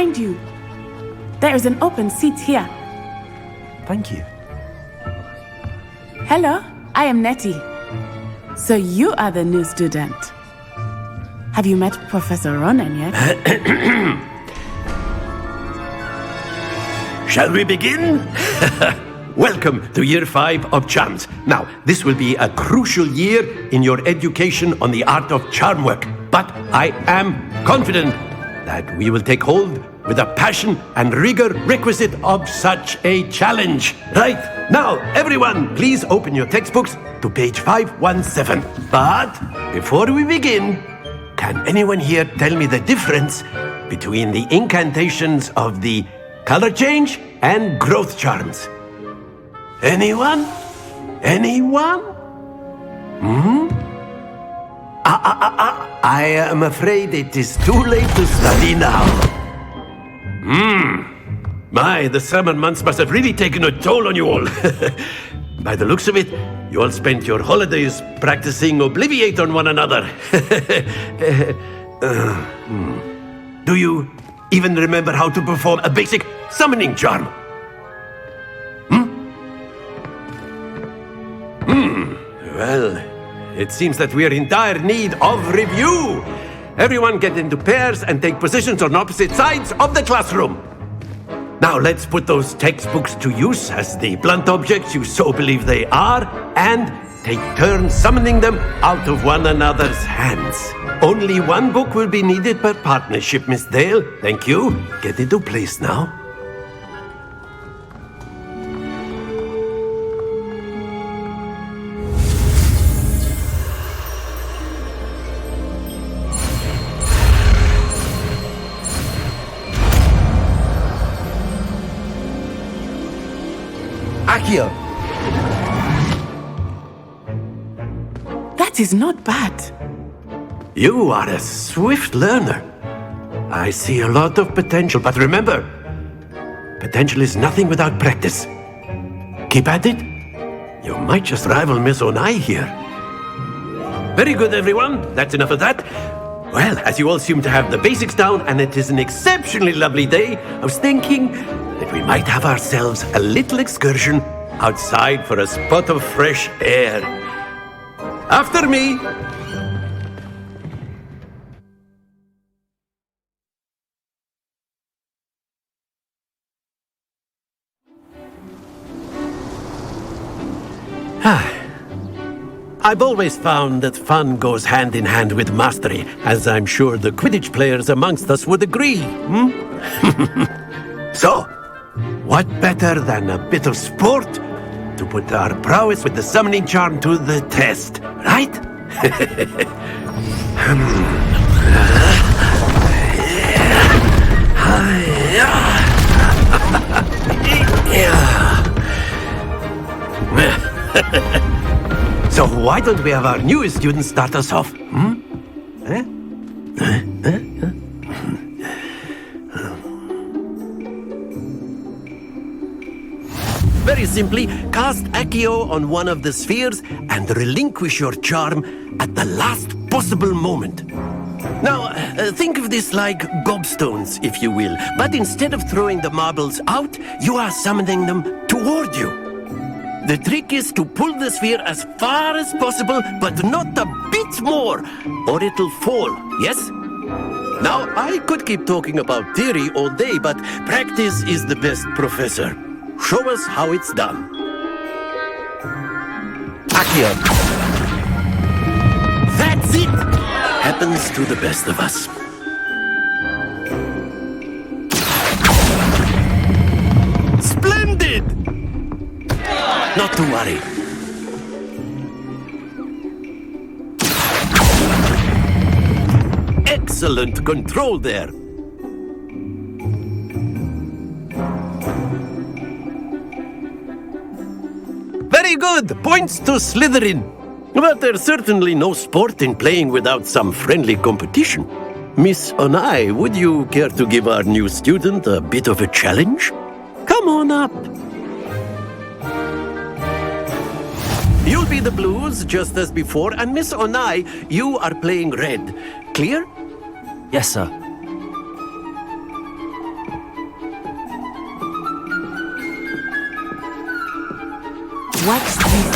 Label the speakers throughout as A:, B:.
A: behind you. There is an open seat here.
B: Thank you.
A: Hello, I am Nettie. So you are the new student. Have you met Professor Ronan yet?
C: Shall we begin? Welcome to Year 5 of Charms. Now, this will be a crucial year in your education on the art of charm work. But I am confident that we will take hold with the passion and rigor requisite of such a challenge. Right, now, everyone, please open your textbooks to page 517. But before we begin, can anyone here tell me the difference between the incantations of the color change and growth charms? Anyone? Anyone? I am afraid it is too late to study now. My, the summer months must have really taken a toll on you all. By the looks of it, you all spent your holidays practicing Obliviate on one another. Do you even remember how to perform a basic summoning charm? Well, it seems that we are in dire need of review. Everyone get into pairs and take positions on opposite sides of the classroom. Now let's put those textbooks to use as the blunt objects you so believe they are, and take turns summoning them out of one another's hands. Only one book will be needed per partnership, Miss Dale. Thank you. Get into place now.
B: Accio!
A: That is not bad.
C: You are a swift learner. I see a lot of potential, but remember, potential is nothing without practice. Keep at it. You might just rival Miss Onai here. Very good, everyone. That's enough of that. Well, as you all seem to have the basics down, and it is an exceptionally lovely day, I was thinking that we might have ourselves a little excursion outside for a spot of fresh air. After me! I've always found that fun goes hand in hand with mastery, as I'm sure the Quidditch players amongst us would agree. So, what better than a bit of sport to put our prowess with the summoning charm to the test, right? So why don't we have our newest student start us off? Very simply, cast Accio on one of the spheres and relinquish your charm at the last possible moment. Now, think of this like gobstones, if you will, but instead of throwing the marbles out, you are summoning them toward you. The trick is to pull the sphere as far as possible, but not a bit more, or it'll fall, yes? Now, I could keep talking about theory all day, but practice is the best professor. Show us how it's done.
B: Accio!
C: That's it! Happens to the best of us. Splendid! Not to worry. Excellent control there. Very good! Points to Slytherin. But there's certainly no sport in playing without some friendly competition. Miss Onai, would you care to give our new student a bit of a challenge? Come on up. You'll be the blues, just as before, and Miss Onai, you are playing red. Clear?
B: Yes, sir.
A: Watch this.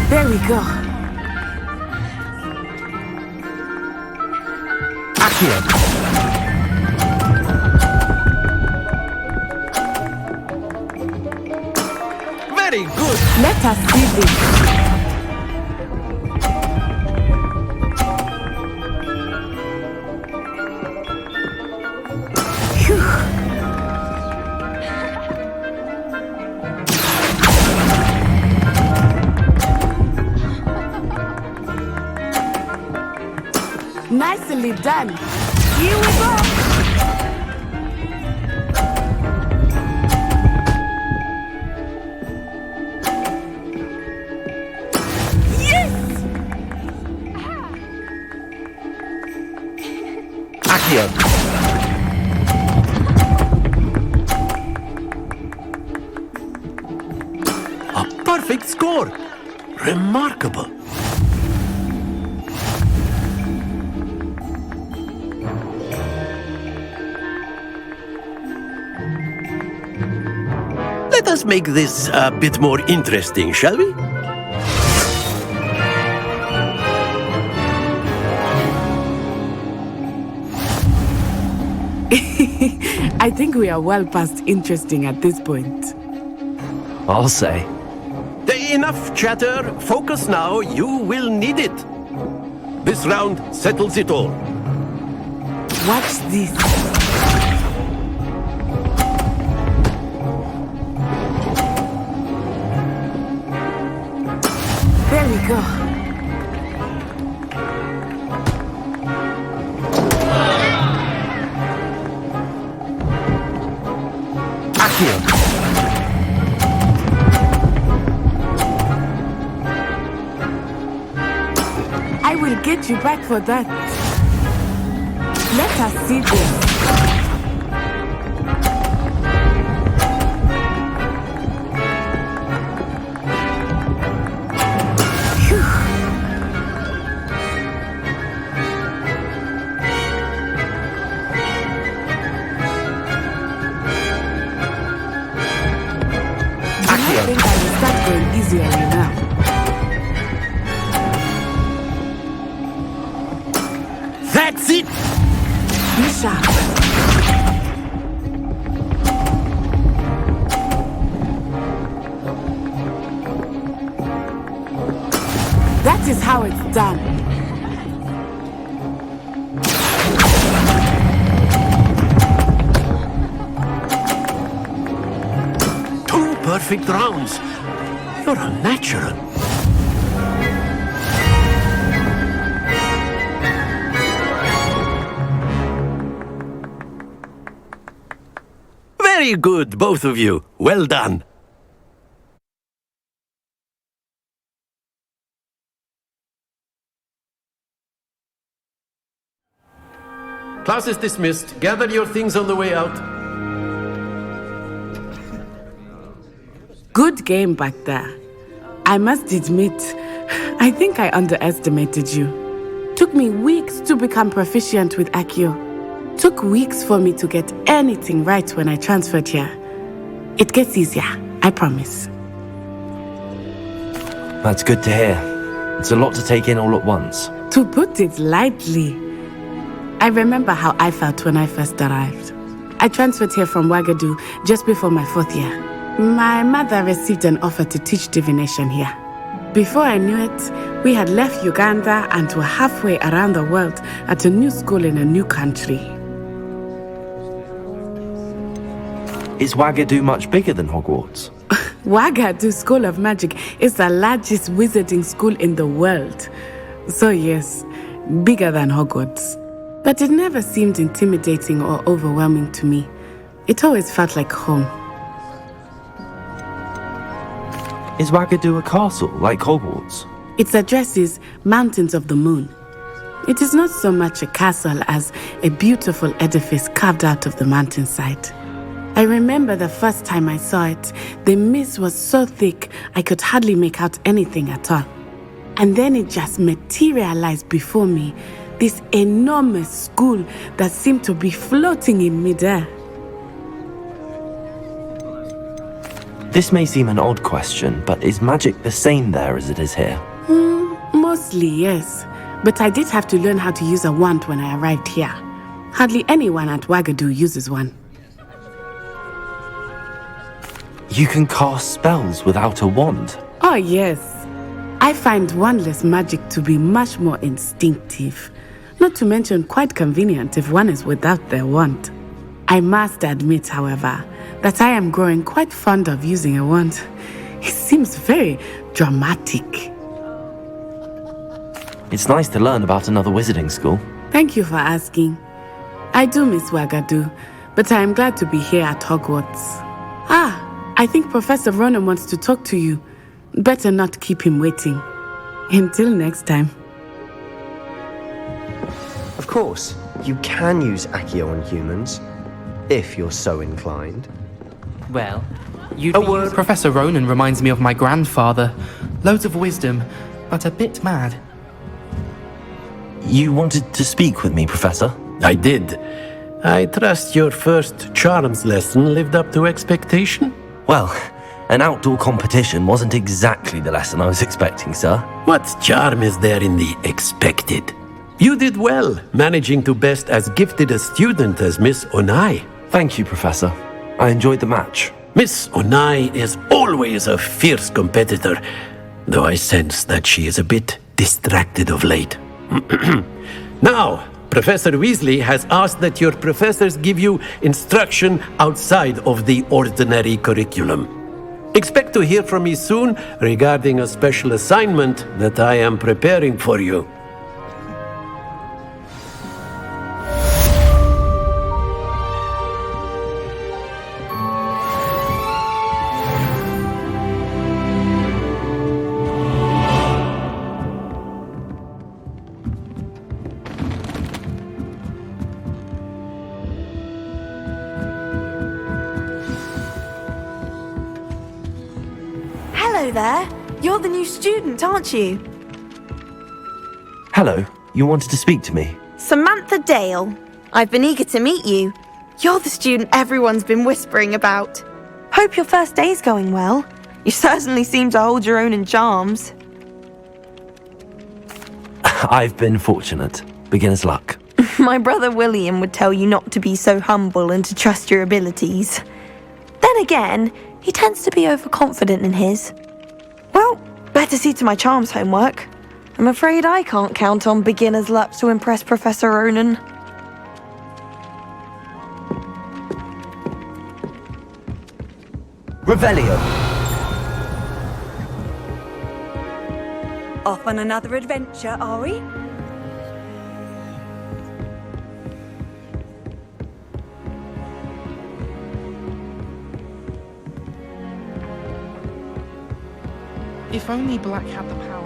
A: There we go.
B: Accio.
C: Very good.
A: Let us see this. Phew. Nicely done. Here we go.
B: Accio.
C: A perfect score. Remarkable. Let us make this a bit more interesting, shall we?
A: I think we are well past interesting at this point.
B: I'll say.
C: Enough chatter. Focus now. You will need it. This round settles it all.
A: Watch this. There we go.
B: Accio.
A: I will get you back for that. Let us see this. Phew. I think I will start going easier now.
C: That's it!
A: Be sharp. That is how it's done.
C: Two perfect rounds. You're a natural. Very good, both of you. Well done. Class is dismissed. Gather your things on the way out.
A: Good game back there. I must admit, I think I underestimated you. Took me weeks to become proficient with Accio. Took weeks for me to get anything right when I transferred here. It gets easier, I promise.
B: That's good to hear. It's a lot to take in all at once.
A: To put it lightly, I remember how I felt when I first arrived. I transferred here from Ouagadougou just before my 4th year. My mother received an offer to teach divination here. Before I knew it, we had left Uganda and were halfway around the world at a new school in a new country.
B: Is Ouagadougou much bigger than Hogwarts?
A: Ouagadougou School of Magic is the largest wizarding school in the world. So yes, bigger than Hogwarts. But it never seemed intimidating or overwhelming to me. It always felt like home.
B: Is Ouagadougou a castle like Hogwarts?
A: Its address is Mountains of the Moon. It is not so much a castle as a beautiful edifice carved out of the mountainside. I remember the first time I saw it, the mist was so thick I could hardly make out anything at all. And then it just materialized before me, this enormous school that seemed to be floating in midair.
B: This may seem an odd question, but is magic the same there as it is here?
A: Mostly, yes. But I did have to learn how to use a wand when I arrived here. Hardly anyone at Wagadu uses one.
B: You can cast spells without a wand.
A: Oh, yes. I find wandless magic to be much more instinctive. Not to mention quite convenient if one is without their wand. I must admit, however, that I am growing quite fond of using a wand. It seems very dramatic.
B: It's nice to learn about another wizarding school.
A: Thank you for asking. I do miss Wagadu, but I am glad to be here at Hogwarts. I think Professor Ronan wants to talk to you. Better not keep him waiting. Until next time.
D: Of course, you can use Accio on humans, if you're so inclined.
E: Well, Professor Ronan reminds me of my grandfather. Loads of wisdom, but a bit mad.
B: You wanted to speak with me, Professor?
C: I did. I trust your first charms lesson lived up to expectation?
B: Well, an outdoor competition wasn't exactly the lesson I was expecting, sir.
C: What charm is there in the expected? You did well, managing to best as gifted a student as Miss Onai.
B: Thank you, Professor. I enjoyed the match.
C: Miss Onai is always a fierce competitor, though I sense that she is a bit distracted of late. Now, Professor Weasley has asked that your professors give you instruction outside of the ordinary curriculum. Expect to hear from me soon regarding a special assignment that I am preparing for you.
F: Hello there. You're the new student, aren't you?
B: Hello, you wanted to speak to me?
F: Samantha Dale. I've been eager to meet you. You're the student everyone's been whispering about. Hope your first day's going well. You certainly seem to hold your own in charms.
B: I've been fortunate. Beginner's luck.
F: My brother William would tell you not to be so humble and to trust your abilities. Then again, he tends to be overconfident in his. Well, better see to my charms homework. I'm afraid I can't count on beginner's luck to impress Professor Ronan.
D: Revelio.
G: Off on another adventure, are we?
E: If only Black had the power.